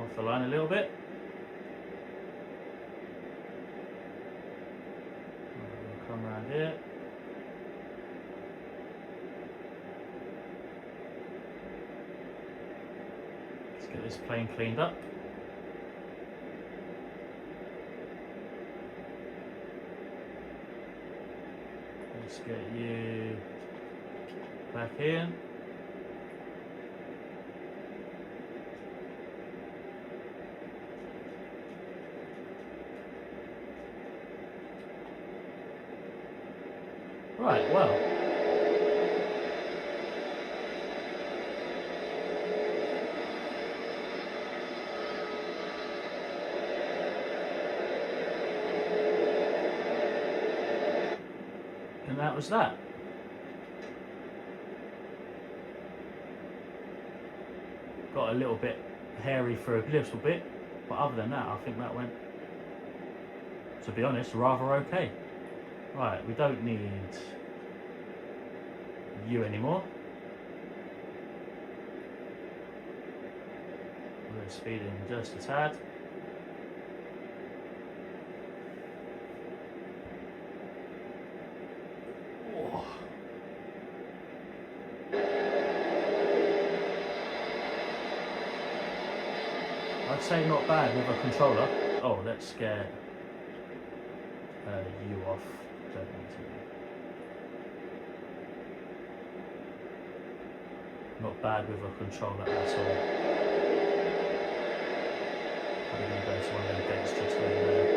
off the line a little bit. We'll come around here. Let's get this plane cleaned up. Let's get you back in. Right, well. that was that. Got a little bit hairy for a little bit, but other than that, I think that went, to be honest, rather okay. Right, we don't need you anymore. We're speeding just a tad. Oh. I'd say not bad with a controller. Oh, let's get you off. Don't need to. Not bad with a controller at all. I'm going to go to one of them gates just over there.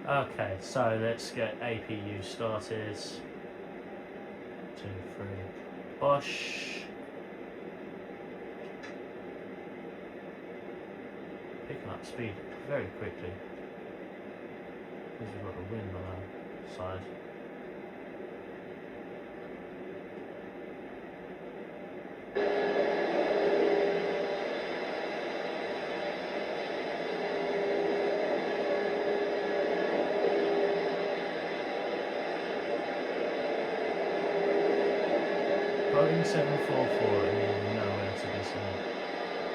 Okay, so let's get APU started. 2, 3, Bosch. Picking up speed very quickly because we've got the wind on our side. Boeing 744 and nowhere to be seen.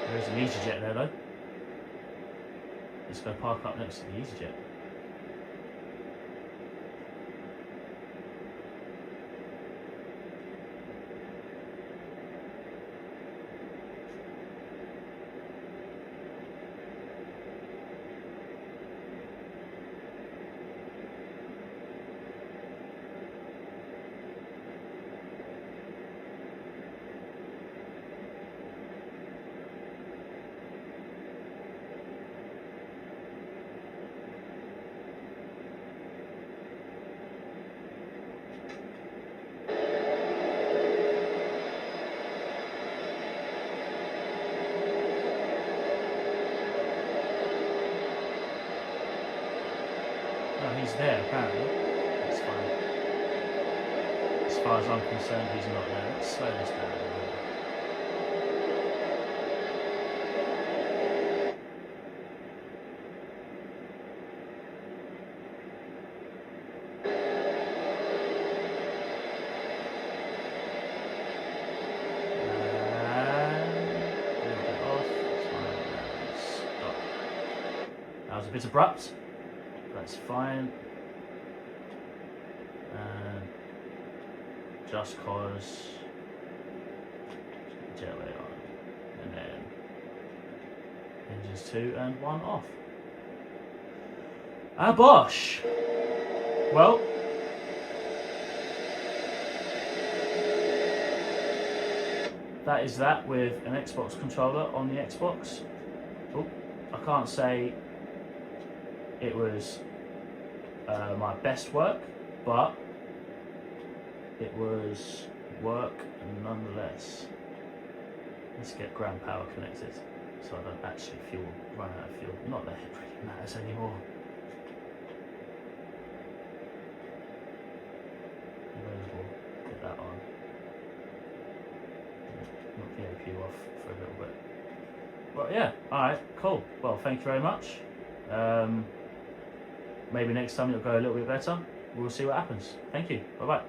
There is an EasyJet there though. Let's go park up next to the EasyJet. He's there apparently. That's fine. As far as I'm concerned, he's not there. Let's slow this down a little bit. That was a bit abrupt. That's fine. And just cause jetway on, and then engines 2 and 1 off. Bosch. Well, that is that with an Xbox controller on the Xbox. Oh, I can't say it was my best work, but it was work nonetheless. Let's get ground power connected so I don't actually run out of fuel. Not that it really matters anymore. Available, get that on. Knock the APU off for a little bit. Well, yeah, alright, cool. Well, thank you very much. Maybe next time it'll go a little bit better. We'll see what happens. Thank you. Bye bye.